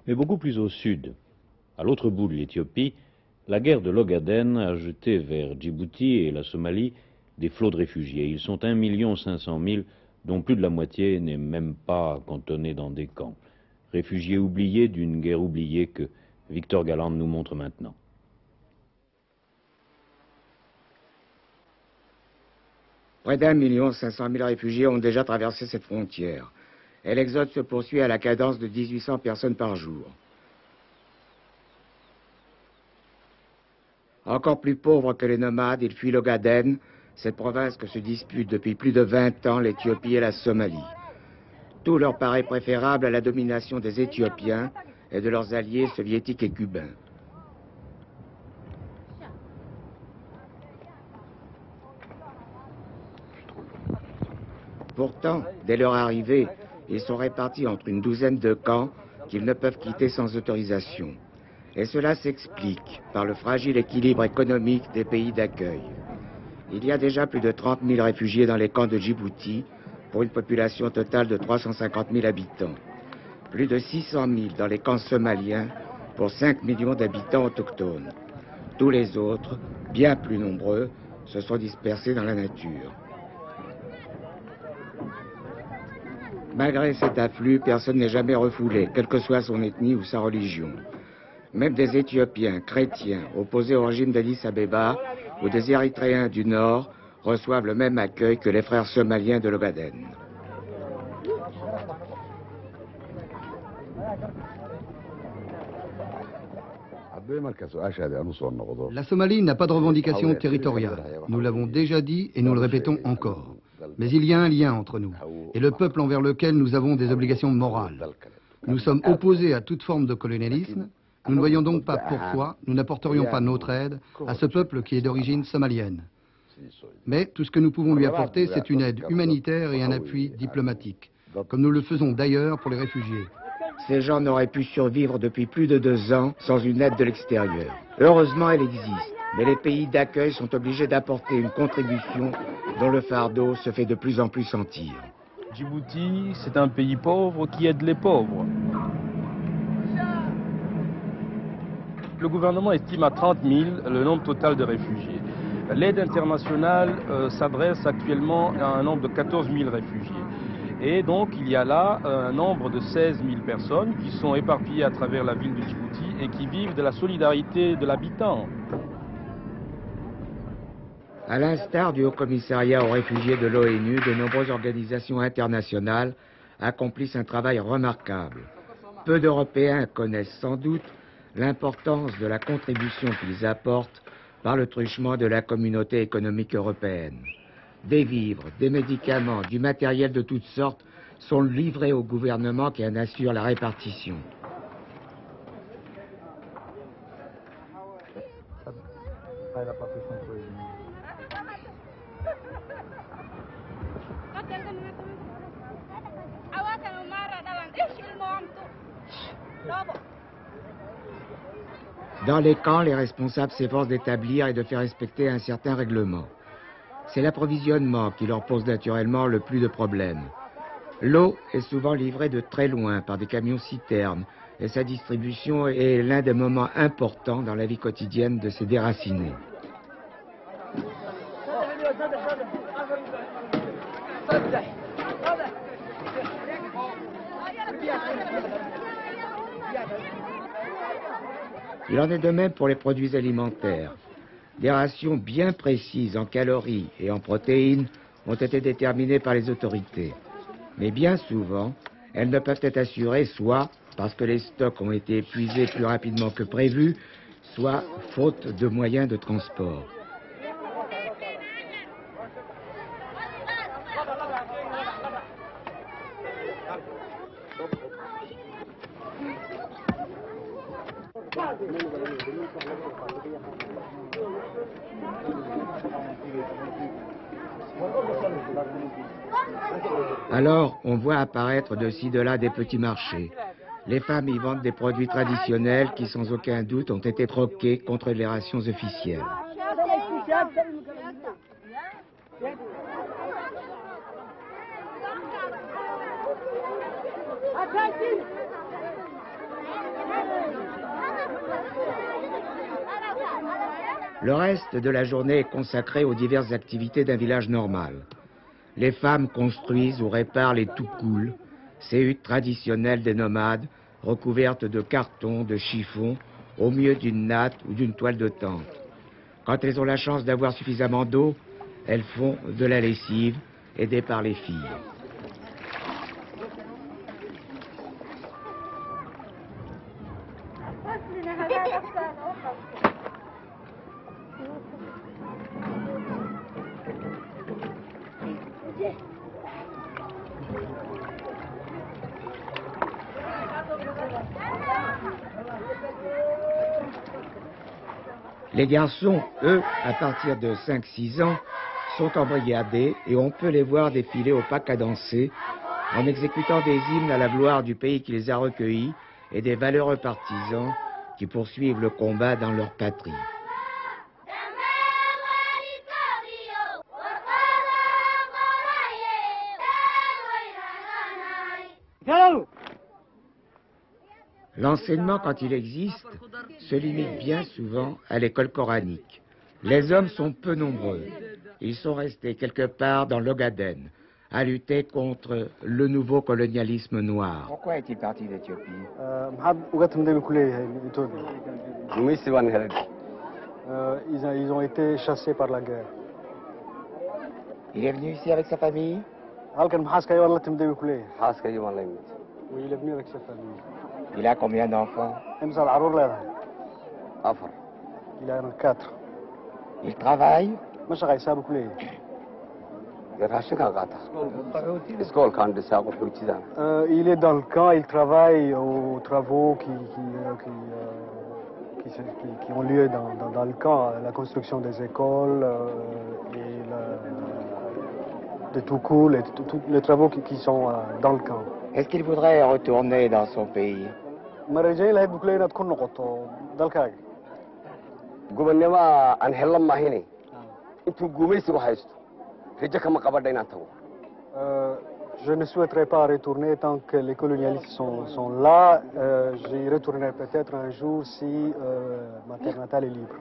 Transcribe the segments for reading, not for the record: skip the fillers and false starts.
Mais beaucoup plus au sud, à l'autre bout de l'Éthiopie, la guerre de l'Ogaden a jeté vers Djibouti et la Somalie des flots de réfugiés. Ils sont 1 500 000, dont plus de la moitié n'est même pas cantonnée dans des camps. Réfugiés oubliés d'une guerre oubliée que Victor Galland nous montre maintenant. Près d'1,5 million réfugiés ont déjà traversé cette frontière. Et l'exode se poursuit à la cadence de 1800 personnes par jour. Encore plus pauvres que les nomades, ils fuient l'Ogaden, cette province que se disputent depuis plus de 20 ans l'Éthiopie et la Somalie. Tout leur paraît préférable à la domination des Éthiopiens et de leurs alliés soviétiques et cubains. Pourtant, dès leur arrivée, ils sont répartis entre une douzaine de camps qu'ils ne peuvent quitter sans autorisation. Et cela s'explique par le fragile équilibre économique des pays d'accueil. Il y a déjà plus de 30 000 réfugiés dans les camps de Djibouti, pour une population totale de 350 000 habitants. Plus de 600 000 dans les camps somaliens, pour 5 millions d'habitants autochtones. Tous les autres, bien plus nombreux, se sont dispersés dans la nature. Malgré cet afflux, personne n'est jamais refoulé, quelle que soit son ethnie ou sa religion. Même des Éthiopiens chrétiens opposés au régime d'Addis Abeba ou des Érythréens du Nord reçoivent le même accueil que les frères somaliens de l'Ogaden. La Somalie n'a pas de revendication territoriale. Nous l'avons déjà dit et nous le répétons encore. Mais il y a un lien entre nous et le peuple envers lequel nous avons des obligations morales. Nous sommes opposés à toute forme de colonialisme. Nous ne voyons donc pas pourquoi nous n'apporterions pas notre aide à ce peuple qui est d'origine somalienne. Mais tout ce que nous pouvons lui apporter, c'est une aide humanitaire et un appui diplomatique, comme nous le faisons d'ailleurs pour les réfugiés. Ces gens n'auraient pu survivre depuis plus de 2 ans sans une aide de l'extérieur. Heureusement, elle existe, mais les pays d'accueil sont obligés d'apporter une contribution dont le fardeau se fait de plus en plus sentir. Djibouti, c'est un pays pauvre qui aide les pauvres. Le gouvernement estime à 30 000 le nombre total de réfugiés. L'aide internationale s'adresse actuellement à un nombre de 14 000 réfugiés. Et donc il y a là un nombre de 16 000 personnes qui sont éparpillées à travers la ville de Djibouti et qui vivent de la solidarité de l'habitant. À l'instar du Haut-Commissariat aux réfugiés de l'ONU, de nombreuses organisations internationales accomplissent un travail remarquable. Peu d'Européens connaissent sans doute l'importance de la contribution qu'ils apportent par le truchement de la communauté économique européenne. Des vivres, des médicaments, du matériel de toutes sortes sont livrés au gouvernement qui en assure la répartition. Dans les camps, les responsables s'efforcent d'établir et de faire respecter un certain règlement. C'est l'approvisionnement qui leur pose naturellement le plus de problèmes. L'eau est souvent livrée de très loin par des camions-citernes et sa distribution est l'un des moments importants dans la vie quotidienne de ces déracinés. Il en est de même pour les produits alimentaires. Des rations bien précises en calories et en protéines ont été déterminées par les autorités. Mais bien souvent, elles ne peuvent être assurées soit parce que les stocks ont été épuisés plus rapidement que prévu, soit faute de moyens de transport. Alors, on voit apparaître de ci de là des petits marchés. Les femmes y vendent des produits traditionnels qui, sans aucun doute, ont été troqués contre les rations officielles. Le reste de la journée est consacré aux diverses activités d'un village normal. Les femmes construisent ou réparent les toukouls, ces huttes traditionnelles des nomades, recouvertes de carton, de chiffon, au mieux d'une natte ou d'une toile de tente. Quand elles ont la chance d'avoir suffisamment d'eau, elles font de la lessive, aidées par les filles. Les garçons, eux, à partir de 5-6 ans, sont embrigadés et on peut les voir défiler au pas cadencé en exécutant des hymnes à la gloire du pays qui les a recueillis et des valeureux partisans qui poursuivent le combat dans leur patrie. L'enseignement, quand il existe, se limite bien souvent à l'école coranique. Les hommes sont peu nombreux. Ils sont restés quelque part dans l'Ogaden, à lutter contre le nouveau colonialisme noir. Pourquoi est-il parti d'Éthiopie? Ils ont été chassés par la guerre. Il est venu ici avec sa famille? Oui, il est venu avec sa famille. Il a combien d'enfants? Il en a 4. Il travaille? Il est dans le camp, il travaille aux travaux qui ont lieu dans le camp, la construction des écoles et des tout cool, et tous les travaux qui sont dans le camp. Est-ce qu'il voudrait retourner dans son pays? Je ne souhaiterais pas retourner tant que les colonialistes sont là. J'y retournerai peut-être un jour si ma terre natale est libre.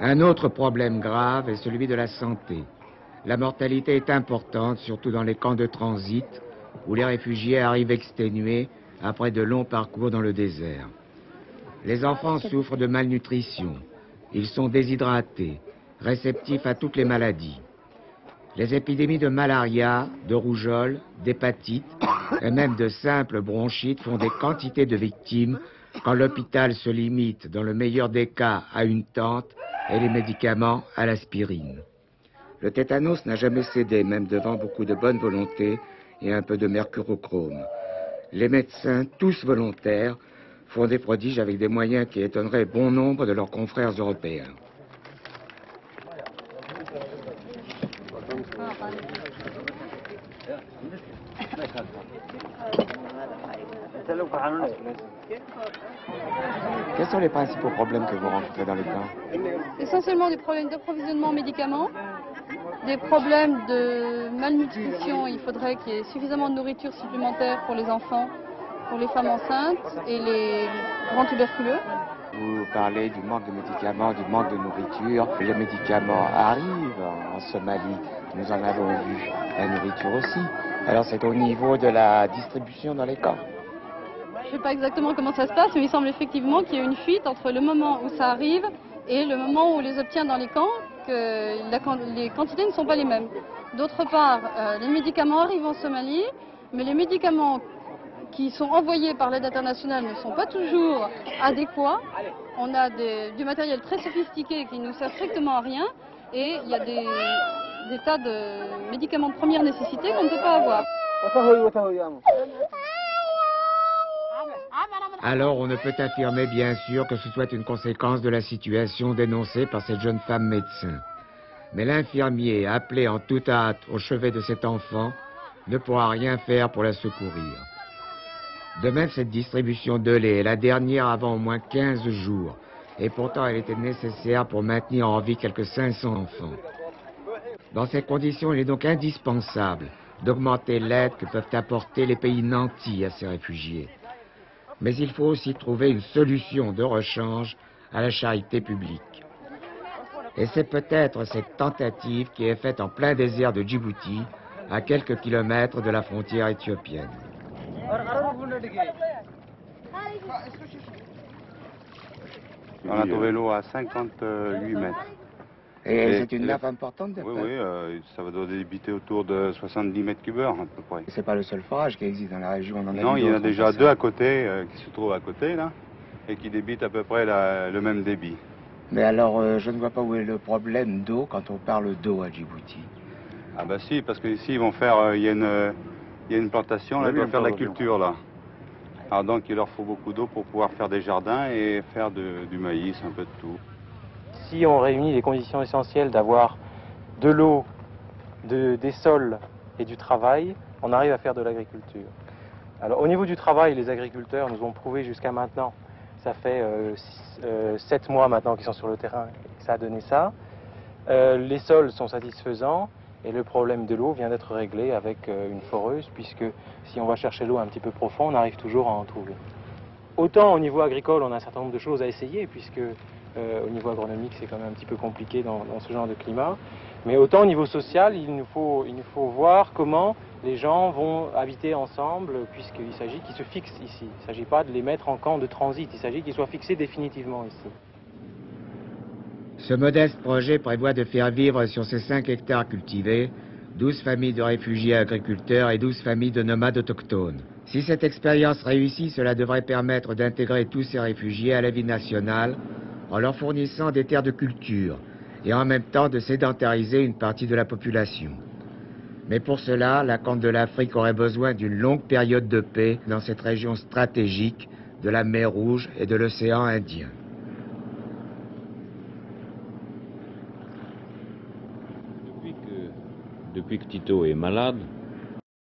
Un autre problème grave est celui de la santé. La mortalité est importante, surtout dans les camps de transit, où les réfugiés arrivent exténués après de longs parcours dans le désert. Les enfants souffrent de malnutrition. Ils sont déshydratés, réceptifs à toutes les maladies. Les épidémies de malaria, de rougeole, d'hépatite et même de simples bronchites font des quantités de victimes quand l'hôpital se limite, dans le meilleur des cas, à une tente et les médicaments à l'aspirine. Le tétanos n'a jamais cédé, même devant beaucoup de bonne volonté et un peu de mercurochrome. Les médecins, tous volontaires, font des prodiges avec des moyens qui étonneraient bon nombre de leurs confrères européens. Quels sont les principaux problèmes que vous rencontrez dans les camps? Essentiellement des problèmes d'approvisionnement en médicaments, des problèmes de malnutrition. Il faudrait qu'il y ait suffisamment de nourriture supplémentaire pour les enfants, pour les femmes enceintes et les grands tuberculeux. Vous parlez du manque de médicaments, du manque de nourriture. Les médicaments arrivent en Somalie, nous en avons vu. La nourriture aussi. Alors c'est au niveau de la distribution dans les camps. Je ne sais pas exactement comment ça se passe, mais il semble effectivement qu'il y a une fuite entre le moment où ça arrive et le moment où on les obtient dans les camps, que les quantités ne sont pas les mêmes. D'autre part, les médicaments arrivent en Somalie, mais les médicaments qui sont envoyés par l'aide internationale ne sont pas toujours adéquats. On a du matériel très sophistiqué qui ne sert strictement à rien et il y a des tas de médicaments de première nécessité qu'on ne peut pas avoir. Alors on ne peut affirmer bien sûr que ce soit une conséquence de la situation dénoncée par cette jeune femme médecin. Mais l'infirmier, appelé en toute hâte au chevet de cet enfant, ne pourra rien faire pour la secourir. De même, cette distribution de lait est la dernière avant au moins 15 jours. Et pourtant, elle était nécessaire pour maintenir en vie quelques 500 enfants. Dans ces conditions, il est donc indispensable d'augmenter l'aide que peuvent apporter les pays nantis à ces réfugiés. Mais il faut aussi trouver une solution de rechange à la charité publique. Et c'est peut-être cette tentative qui est faite en plein désert de Djibouti, à quelques kilomètres de la frontière éthiopienne. On a trouvé l'eau à 58 mètres. Et c'est une nappe importante d'après? Oui, ça va débiter autour de 70 mètres cubes heure à peu près. C'est pas le seul forage qui existe dans la région? Non, il y en a déjà deux à côté, qui se trouvent à côté là, et qui débitent à peu près le même débit. Mais alors, je ne vois pas où est le problème d'eau quand on parle d'eau à Djibouti. Ah bah si, parce qu'ici ils vont faire, il y a une plantation, là, ils vont faire de la culture là. Alors donc il leur faut beaucoup d'eau pour pouvoir faire des jardins et faire du maïs, un peu de tout. Si on réunit les conditions essentielles d'avoir de l'eau, des sols et du travail, on arrive à faire de l'agriculture. Alors au niveau du travail, les agriculteurs nous ont prouvé jusqu'à maintenant, ça fait 7 mois maintenant qu'ils sont sur le terrain et que ça a donné ça. Les sols sont satisfaisants et le problème de l'eau vient d'être réglé avec une foreuse, puisque si on va chercher l'eau un petit peu profond, on arrive toujours à en trouver. Autant au niveau agricole, on a un certain nombre de choses à essayer, puisque au niveau agronomique, c'est quand même un petit peu compliqué dans ce genre de climat. Mais autant au niveau social, il nous faut voir comment les gens vont habiter ensemble, puisqu'il s'agit qu'ils se fixent ici. Il ne s'agit pas de les mettre en camp de transit, il s'agit qu'ils soient fixés définitivement ici. Ce modeste projet prévoit de faire vivre sur ces 5 hectares cultivés 12 familles de réfugiés agriculteurs et 12 familles de nomades autochtones. Si cette expérience réussit, cela devrait permettre d'intégrer tous ces réfugiés à la vie nationale en leur fournissant des terres de culture et en même temps de sédentariser une partie de la population. Mais pour cela, la Corne de l'Afrique aurait besoin d'une longue période de paix dans cette région stratégique de la mer Rouge et de l'océan Indien. Depuis que Tito est malade,